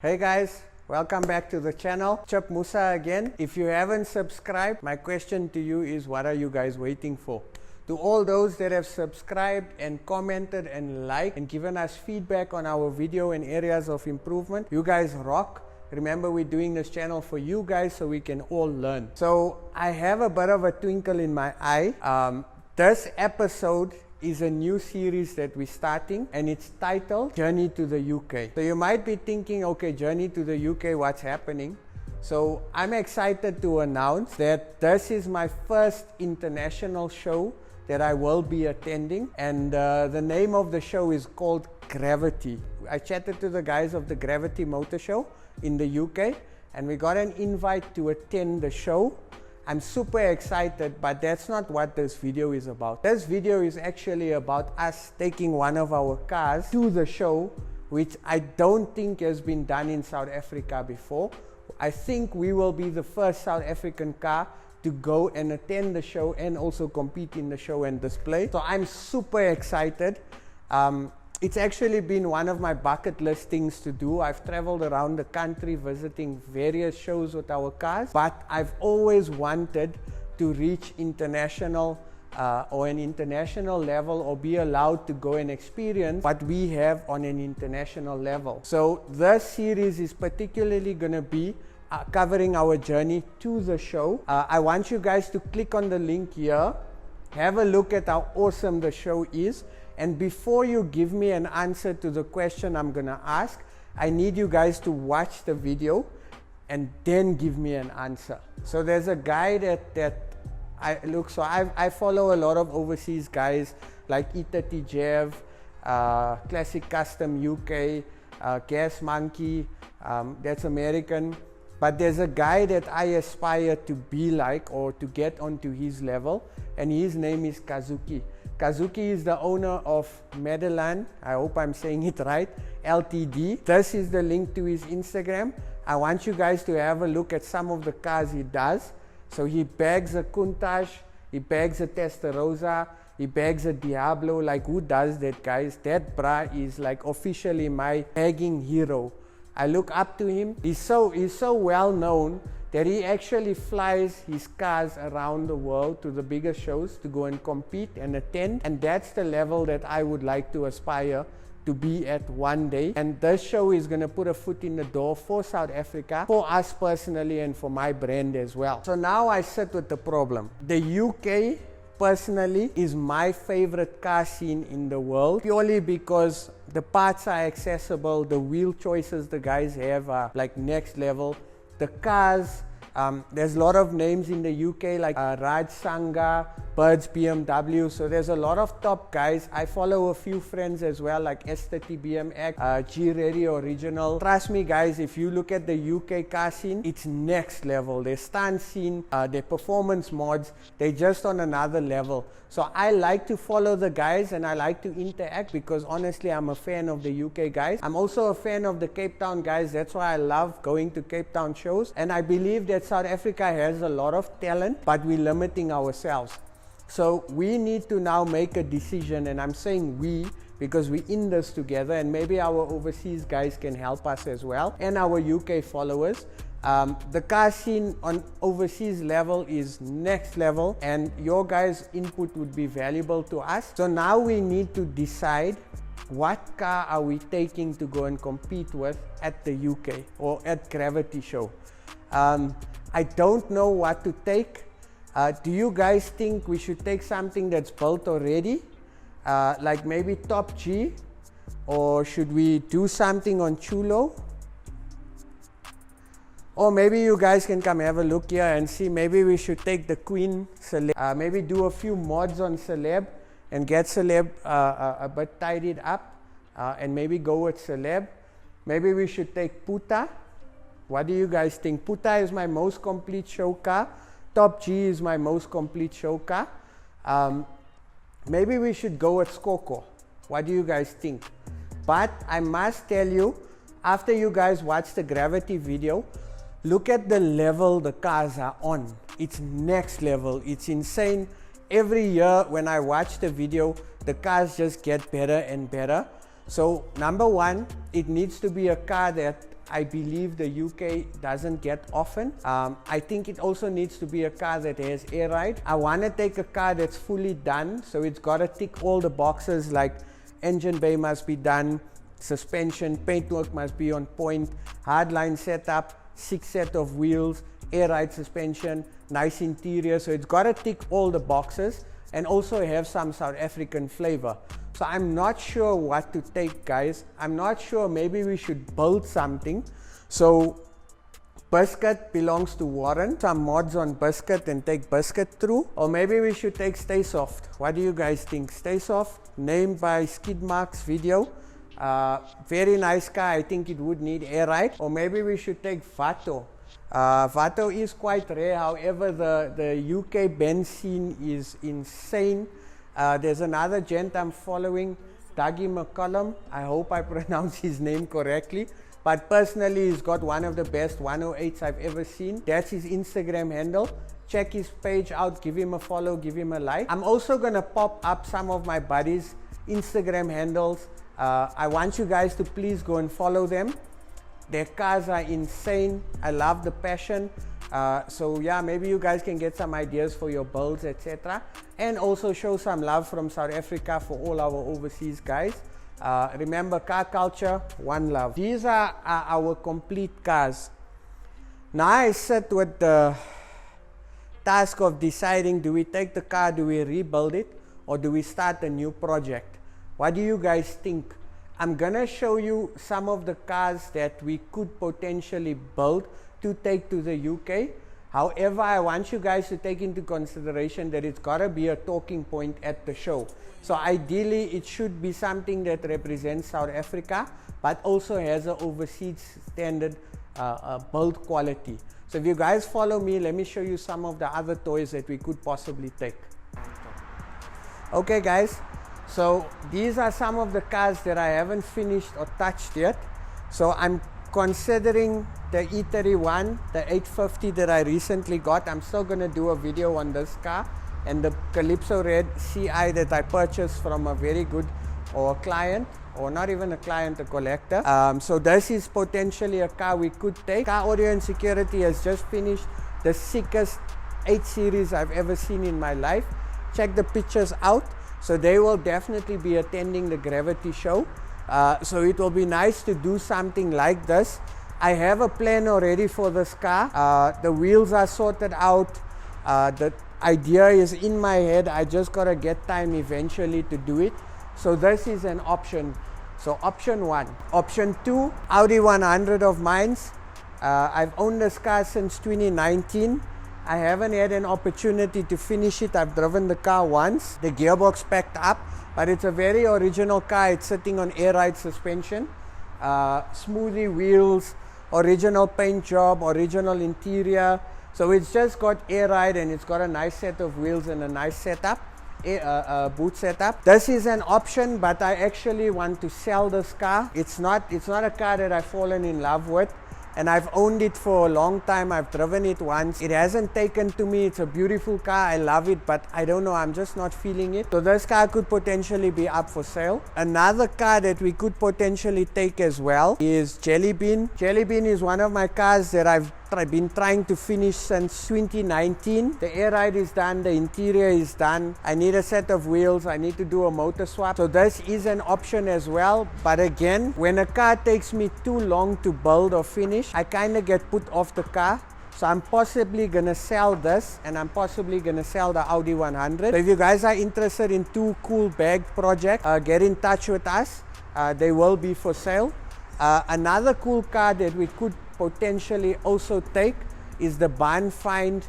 Hey guys, welcome back to the channel. Chip Musa again. If you haven't subscribed, my question to you is, what are you guys waiting for? To all those that have subscribed and commented and liked and given us feedback on our video and areas of improvement, you guys rock. Remember, we're doing this channel for you guys so we can all learn. So I have a bit of a twinkle in my eye. This episode is a new series that we're starting, and it's titled Journey to the UK. So you might be thinking, okay, Journey to the UK, what's happening? So I'm excited to announce that this is my first international show that I will be attending, and the name of the show is called Gravity. I chatted to the guys of the Gravity Motor Show in the UK, and we got an invite to attend the show. I'm super excited, but that's not what this video is about. This video is actually about us taking one of our cars to the show, which I don't think has been done in South Africa before. I think we will be the first South African car to go and attend the show and also compete in the show and display. So I'm super excited. It's actually been one of my bucket list things to do. I've traveled around the country visiting various shows with our cars, but I've always wanted to reach international or an international level, or be allowed to go and experience what we have on an international level. So this series is particularly going to be covering our journey to the show. I want you guys to click on the link here, have a look at how awesome the show is. And before you give me an answer to the question I'm gonna ask, I need you guys to watch the video and then give me an answer. So there's a guy I follow a lot of overseas guys like Ita Jev, Classic Custom UK, Gas Monkey, that's American. But there's a guy that I aspire to be like, or to get onto his level, and his name is Kazuki. Kazuki is the owner of Medellin, I hope I'm saying it right, Ltd. This is the link to his Instagram. I want you guys to have a look at some of the cars he does. So he bags a Countach, he bags a Testarossa, he bags a Diablo. Like, who does that, guys? That bra is like officially my bagging hero. I look up to him. He's so well known that he actually flies his cars around the world to the biggest shows to go and compete and attend. And that's the level that I would like to aspire to be at one day. And this show is going to put a foot in the door for South Africa, for us personally, and for my brand as well. So now I sit with the problem. The UK personally is my favorite car scene in the world, purely because the parts are accessible, the wheel choices the guys have are like next level. The cars, there's a lot of names in the UK like Raj Sangha, Birds BMW, so there's a lot of top guys. I follow a few friends as well like S30 BMX, G Radio Original. Trust me guys, if you look at the UK car scene, it's next level. Their stunt scene, their performance mods, they're just on another level. So I like to follow the guys and I like to interact because honestly I'm a fan of the UK guys. I'm also a fan of the Cape Town guys. That's why I love going to Cape Town shows, and I believe that South Africa has a lot of talent, but we're limiting ourselves. So we need to now make a decision, and I'm saying we because we're in this together, and maybe our overseas guys can help us as well, and our UK followers. The car scene on overseas level is next level, and your guys' input would be valuable to us. So now we need to decide what car are we taking to go and compete with at the UK or at Gravity Show. I don't know what to take. Do you guys think we should take something that's built already, like maybe Top G, or should we do something on Chulo? Or maybe you guys can come have a look here and see, maybe we should take the Queen Celeb, maybe do a few mods on Celeb and get Celeb a bit tidied up, and maybe go with Celeb. Maybe we should take Puta. What do you guys think? Puta is my most complete show car. Top G is my most complete show car. Maybe we should go with Skoko. What do you guys think? But I must tell you, after you guys watch the Gravity video, look at the level the cars are on. It's next level. It's insane. Every year when I watch the video, the cars just get better and better. So number one, it needs to be a car that I believe the UK doesn't get often. I think it also needs to be a car that has air ride. I want to take a car that's fully done, so it's got to tick all the boxes, like engine bay must be done, suspension, paintwork must be on point, hardline setup, 6 set of wheels, air ride suspension, nice interior. So it's got to tick all the boxes and also have some South African flavor. So I'm not sure what to take, guys. I'm not sure, maybe we should build something. So Biscuit belongs to Warren. Some mods on Biscuit and take Biscuit through. Or maybe we should take Stay Soft. What do you guys think? Stay Soft, named by Skid Mark's video. Very nice car. I think it would need air ride. Or maybe we should take Vato. Vato is quite rare. However, the UK Benz scene is insane. There's another gent I'm following, Dougie McCollum. I hope I pronounced his name correctly. But personally, he's got one of the best 108s I've ever seen. That's his Instagram handle. Check his page out, give him a follow, give him a like. I'm also gonna pop up some of my buddies' Instagram handles. I want you guys to please go and follow them. Their cars are insane. I love the passion. So yeah, maybe you guys can get some ideas for your builds, etc. And also show some love from South Africa for all our overseas guys. Remember, car culture, one love. These are our complete cars. Now I sit with the task of deciding, do we take the car, do we rebuild it, or do we start a new project? What do you guys think? I'm gonna show you some of the cars that we could potentially build to take to the UK. However, I want you guys to take into consideration that it's gotta be a talking point at the show. So ideally, it should be something that represents South Africa, but also has an overseas standard build quality. So if you guys follow me, let me show you some of the other toys that we could possibly take. Okay guys, so these are some of the cars that I haven't finished or touched yet. So I'm considering the E31, the 850 that I recently got. I'm still going to do a video on this car, and the Calypso Red CI that I purchased from a very good client, or not even a client, a collector. So this is potentially a car we could take. Car Audio and Security has just finished the sickest 8 series I've ever seen in my life. Check the pictures out. So they will definitely be attending the Gravity show. So it will be nice to do something like this. I have a plan already for this car. The wheels are sorted out. The idea is in my head. I just gotta get time eventually to do it. So this is an option. So option 1. Option 2, Audi 100 of mine. I've owned this car since 2019. I haven't had an opportunity to finish it. I've driven the car once. The gearbox packed up, but it's a very original car. It's sitting on air ride suspension, smoothie wheels, original paint job, original interior. So it's just got air ride, and it's got a nice set of wheels and a nice setup, boot setup. This is an option, but I actually want to sell this car. It's not a car that I've fallen in love with. And I've owned it for a long time. I've driven it once. It hasn't taken to me. It's a beautiful car. I love it, but I don't know, I'm just not feeling it. So this car could potentially be up for sale. Another car that we could potentially take as well is Jelly Bean. Jelly Bean is one of my cars that I've been trying to finish since 2019. The air ride is done, the interior is done. I need a set of wheels, I need to do a motor swap. So this is an option as well. But again, when a car takes me too long to build or finish, I kind of get put off the car. So I'm possibly gonna sell this, and I'm possibly gonna sell the Audi 100. So if you guys are interested in 2 cool bag projects, get in touch with us. They will be for sale. Another cool car that we could potentially also take is the Barn Find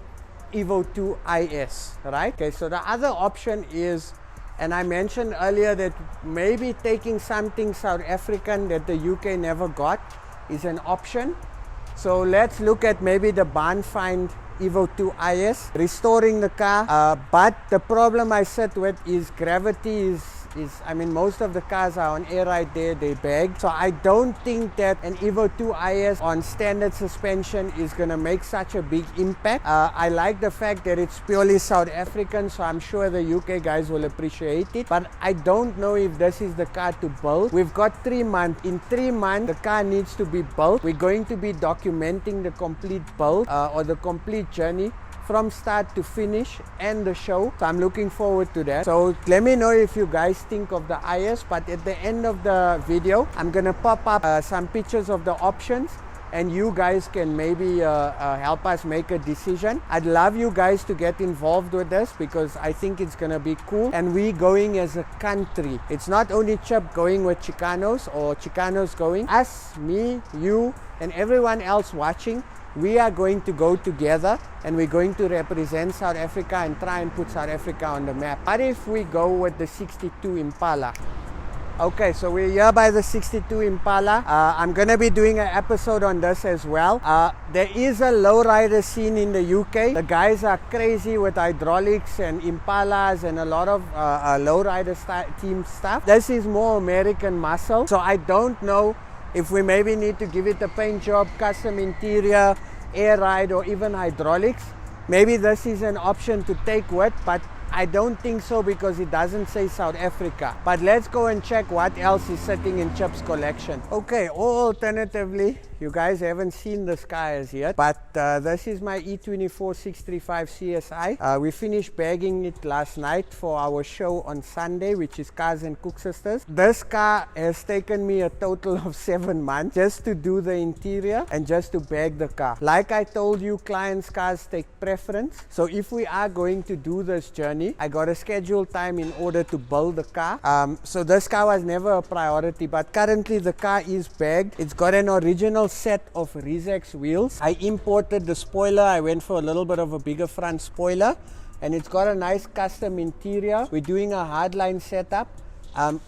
Evo 2 IS, right? Okay, so the other option is, and I mentioned earlier that maybe taking something South African that the UK never got is an option. So let's look at maybe the Barn Find Evo 2 IS, restoring the car. But the problem I sit with is gravity is I mean, most of the cars are on air ride there, they bagged. So I don't think that an Evo 2 IS on standard suspension is gonna make such a big impact. I like the fact that it's purely South African, so I'm sure the UK guys will appreciate it. But I don't know if this is the car to build. We've got 3 months. In 3 months, the car needs to be built. We're going to be documenting the complete build or the complete journey from start to finish and the show. So I'm looking forward to that. So let me know if you guys think of the IS, but at the end of the video, I'm gonna pop up some pictures of the options and you guys can maybe help us make a decision. I'd love you guys to get involved with this because I think it's gonna be cool, and we going as a country. It's not only Chip going with Chicanos or Chicanos going. Us, me, you, and everyone else watching, we are going to go together and we're going to represent South Africa and try and put South Africa on the map. What if we go with the 62 Impala? Okay, so we're here by the 62 Impala. I'm gonna be doing an episode on this as well. There is a lowrider scene in the UK. The guys are crazy with hydraulics and Impalas and a lot of lowrider team stuff. This is more American muscle. So I don't know if we maybe need to give it a paint job, custom interior, air ride, or even hydraulics. Maybe this is an option to take with, but I don't think so because it doesn't say South Africa. But let's go and check what else is sitting in Chip's collection. Okay, or alternatively, you guys haven't seen this car as yet, but this is my E24 635 CSI. We finished bagging it last night for our show on Sunday, which is Cars and Cook Sisters. This car has taken me a total of 7 months just to do the interior and just to bag the car. Like I told you, clients' cars take preference. So if we are going to do this journey, I got a scheduled time in order to build the car. So this car was never a priority, but currently the car is bagged. It's got an original set of Rezex wheels. I imported the spoiler. I went for a little bit of a bigger front spoiler, and it's got a nice custom interior. We're doing a hardline setup.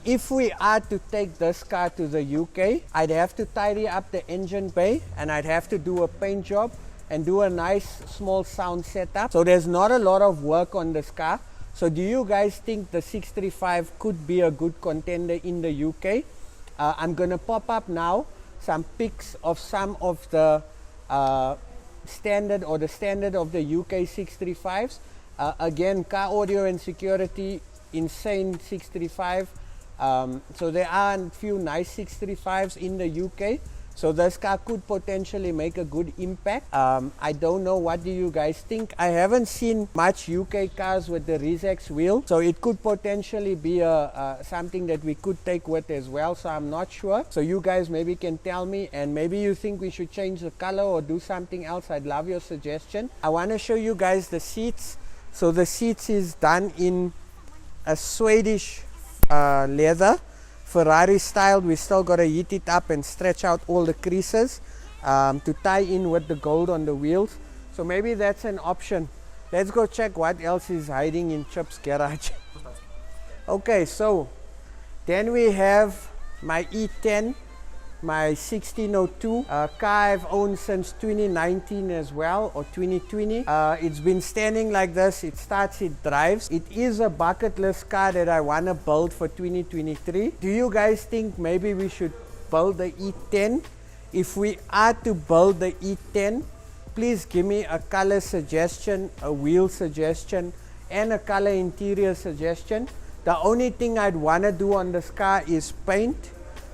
If we are to take this car to the UK, I'd have to tidy up the engine bay and I'd have to do a paint job and do a nice small sound setup. So there's not a lot of work on this car. So do you guys think the 635 could be a good contender in the UK? I'm gonna pop up now some pics of some of the standard of the UK 635s. Again, car audio and security, insane 635. So there are a few nice 635s in the UK. So this car could potentially make a good impact. I don't know, what do you guys think? I haven't seen much UK cars with the Rezex wheel, so it could potentially be something that we could take with as well, so I'm not sure. So you guys maybe can tell me, and maybe you think we should change the color or do something else. I'd love your suggestion. I want to show you guys the seats. So the seats is done in a Swedish leather, Ferrari style. We still got to heat it up and stretch out all the creases to tie in with the gold on the wheels. So maybe that's an option. Let's go check what else is hiding in Chip's garage. Okay, so then we have my E10, my 1602, a car I've owned since 2019 as well, or 2020. It's been standing like this. It starts, it drives. It is a bucket list car that I want to build for 2023. Do you guys think maybe we should build the E10? If we are to build the E10, please give me a color suggestion, a wheel suggestion, and a color interior suggestion. The only thing I'd want to do on this car is paint.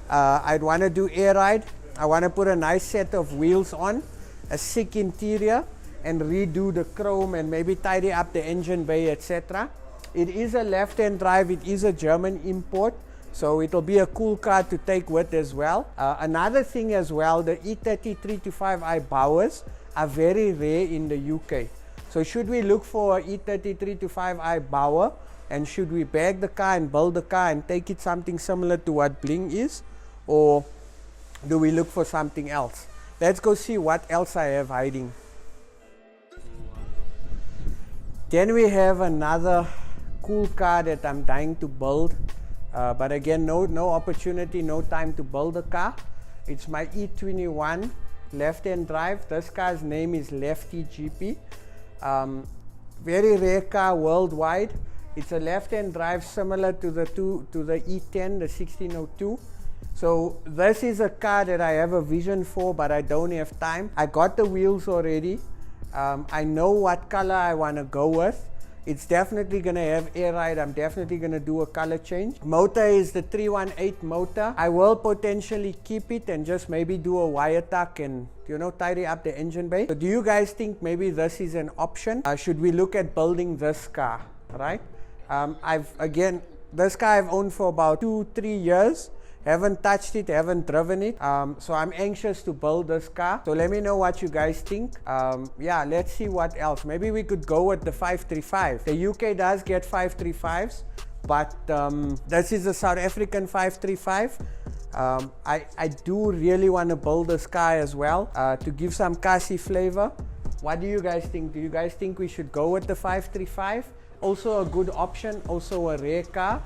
I'd want to do air ride. I want to put a nice set of wheels on, a sick interior, and redo the chrome and maybe tidy up the engine bay, etc. It is a left-hand drive. It is a German import, so it'll be a cool car to take with as well. Another thing as well, the E30 325i Bowers are very rare in the UK. So should we look for a E30 325i Bower, and should we bag the car and build the car and take it something similar to what Bling is? Or do we look for something else? Let's go see what else I have hiding. Then we have another cool car that I'm dying to build. But again, no opportunity, no time to build a car. It's my E21 left-hand drive. This car's name is Lefty GP. Very rare car worldwide. It's a left-hand drive similar to the E10, the 1602. So this is a car that I have a vision for, but I don't have time. I got the wheels already. I know what color I want to go with. It's definitely going to have air ride. I'm definitely going to do a color change. Motor is the 318 motor. I will potentially keep it and just maybe do a wire tuck and, you know, tidy up the engine bay. So do you guys think maybe this is an option? Should we look at building this car, right? This car I've owned for about 2-3 years. Haven't touched it, haven't driven it. So I'm anxious to build this car. So let me know what you guys think. Yeah, let's see what else. Maybe we could go with the 535. The UK does get 535s, but this is a South African 535. I do really want to build this car as well to give some Kasi flavor. What do you guys think? Do you guys think we should go with the 535? Also a good option, also a rare car.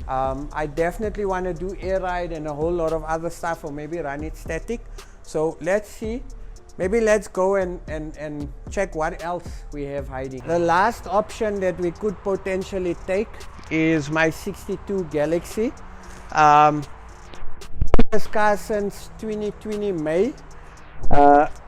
I definitely want to do air ride and a whole lot of other stuff, or maybe run it static. So let's see. Maybe let's go and check what else we have hiding. The last option that we could potentially take is my 62 Galaxy. This car since 2020 May.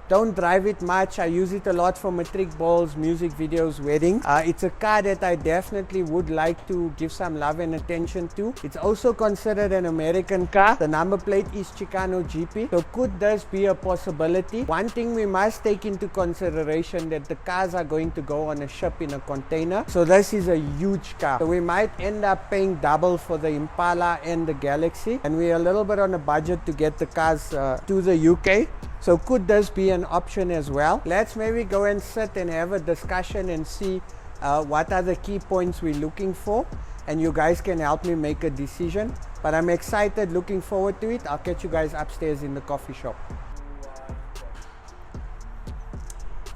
Don't drive it much. I use it a lot for matric balls, music videos, weddings. It's a car that I definitely would like to give some love and attention to. It's also considered an American car. The number plate is Chicano GP. So could this be a possibility? One thing we must take into consideration that the cars are going to go on a ship in a container. So this is a huge car. So we might end up paying double for the Impala and the Galaxy. And we're a little bit on a budget to get the cars to the UK. So could this be an option as well? Let's maybe go and sit and have a discussion and see what are the key points we're looking for, and you guys can help me make a decision. But I'm excited, looking forward to it. I'll catch you guys upstairs in the coffee shop.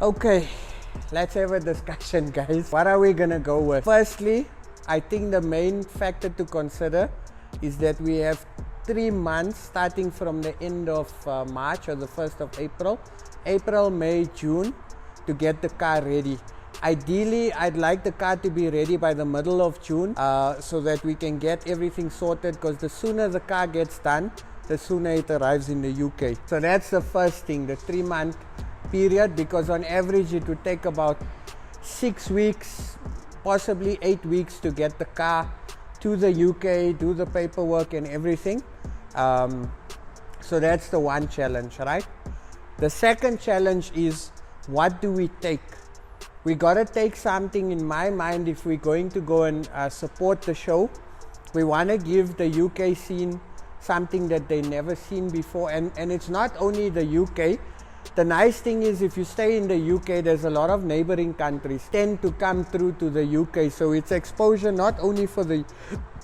Okay, let's have a discussion, guys. What are we gonna go with? Firstly, I think the main factor to consider is that we have 3 months starting from the end of March or the 1st of April, May, June, to get the car ready. Ideally, I'd like the car to be ready by the middle of June so that we can get everything sorted, because the sooner the car gets done, the sooner it arrives in the UK. So that's the first thing, the 3-month period, because on average it would take about 6 weeks, possibly 8 weeks to get the car to the UK, do the paperwork and everything. So that's the one challenge, right? The second challenge is, what do we take? We gotta take something, in my mind, if we're going to go and support the show. We wanna give the UK scene something that they never seen before, and it's not only the UK. The nice thing is, if you stay in the UK, there's a lot of neighboring countries tend to come through to the UK. So it's exposure not only for the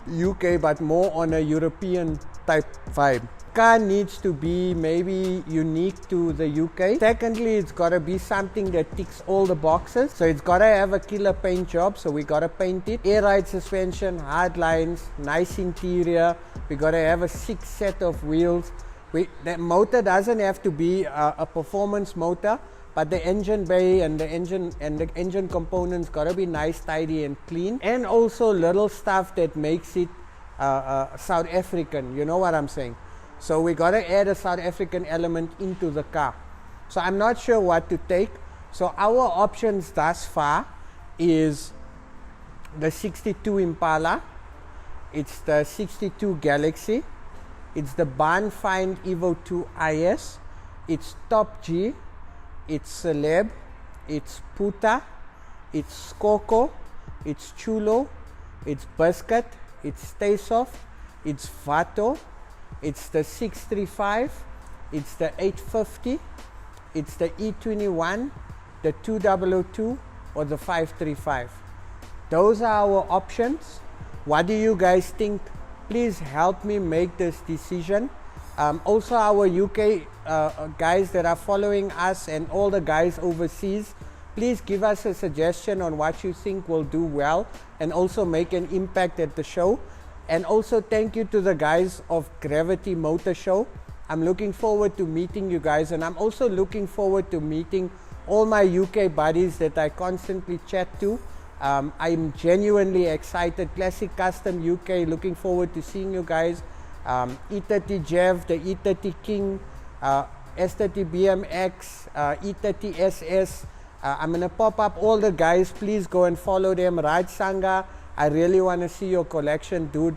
UK, but more on a European type vibe. Car needs to be maybe unique to the UK. Secondly, it's got to be something that ticks all the boxes. So it's got to have a killer paint job, so we got to paint it. Air ride suspension, hard lines, nice interior. We got to have a 6 set of wheels. The motor doesn't have to be a performance motor, but the engine bay and the engine components got to be nice, tidy and clean. And also little stuff that makes it South African, you know what I'm saying? So we got to add a South African element into the car. So I'm not sure what to take. So our options thus far is the 62 Impala, it's the 62 Galaxy, it's the Barn Find Evo 2 IS, it's Top G, it's Celeb, it's Puta, it's Skoko, it's Chulo, it's Biscuit, it's Stay Soft, it's Vato, it's the 635, it's the 850, it's the E21, the 2002 or the 535. Those are our options. What do you guys think? Please help me make this decision. Also our UK guys that are following us and all the guys overseas, please give us a suggestion on what you think will do well and also make an impact at the show. And also thank you to the guys of Gravity Motor Show. I'm looking forward to meeting you guys, and I'm also looking forward to meeting all my UK buddies that I constantly chat to I'm genuinely excited. Classic Custom UK, looking forward to seeing you guys. E30 Jev, the E30 King, S30 BMX, E30 SS. I'm going to pop up all the guys. Please go and follow them. Raj Sangha, I really want to see your collection, dude.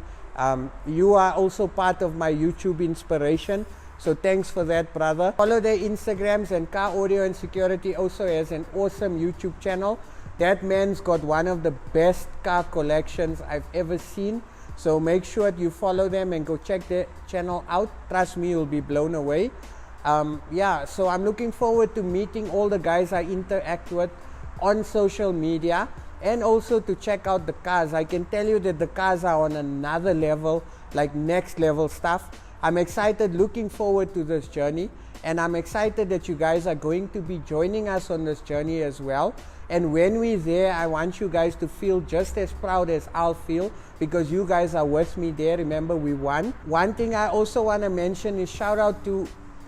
You are also part of my YouTube inspiration. So thanks for that, brother. Follow their Instagrams, and Car Audio and Security also has an awesome YouTube channel. That man's got one of the best car collections I've ever seen. So make sure you follow them and go check their channel out. Trust me, you'll be blown away. Yeah, so I'm looking forward to meeting all the guys I interact with on social media, and also to check out the cars. I can tell you that the cars are on another level, like next level stuff. I'm excited, looking forward to this journey, and I'm excited that you guys are going to be joining us on this journey as well. And when we're there, I want you guys to feel just as proud as I'll feel, because you guys are with me there. Remember, we won. One thing I also want to mention is shout out to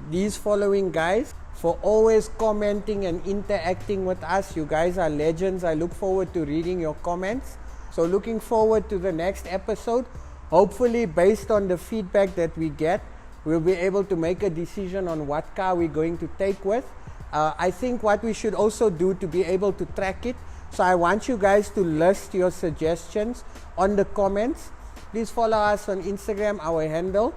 these following guys for always commenting and interacting with us. You guys are legends. I look forward to reading your comments. So looking forward to the next episode. Hopefully, based on the feedback that we get, we'll be able to make a decision on what car we're going to take with. I think what we should also do to be able to track it, so I want you guys to list your suggestions on the comments. Please follow us on Instagram, our handle,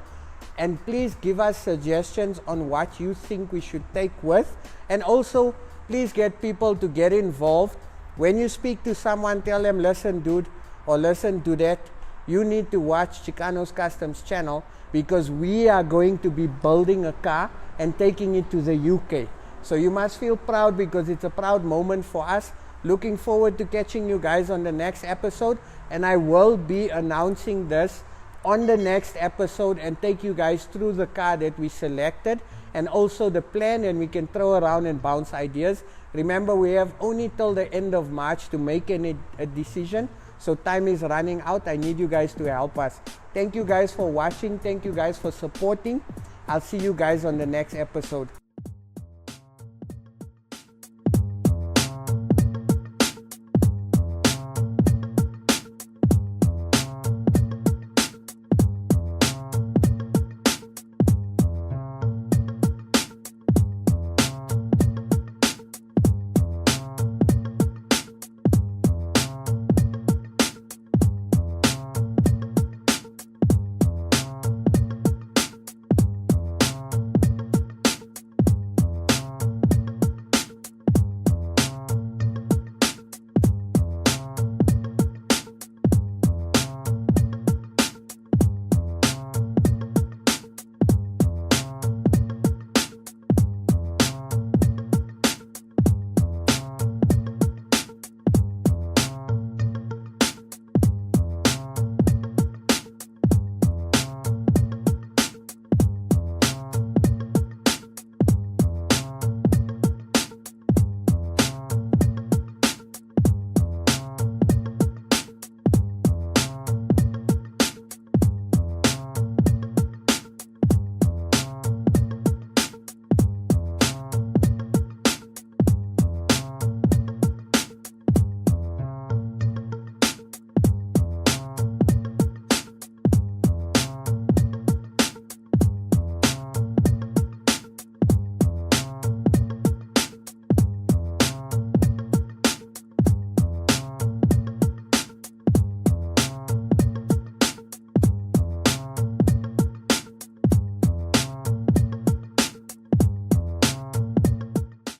and please give us suggestions on what you think we should take with. And also, please get people to get involved. When you speak to someone, tell them, listen dude, or listen to that, you need to watch Chicanos Customs channel, because we are going to be building a car and taking it to the UK. So you must feel proud, because it's a proud moment for us. Looking forward to catching you guys on the next episode, and I will be announcing this on the next episode and take you guys through the car that we selected, and also the plan, and we can throw around and bounce ideas. Remember, we have only till the end of March to make a decision. So time is running out. I need you guys to help us. Thank you guys for watching. Thank you guys for supporting. I'll see you guys on the next episode.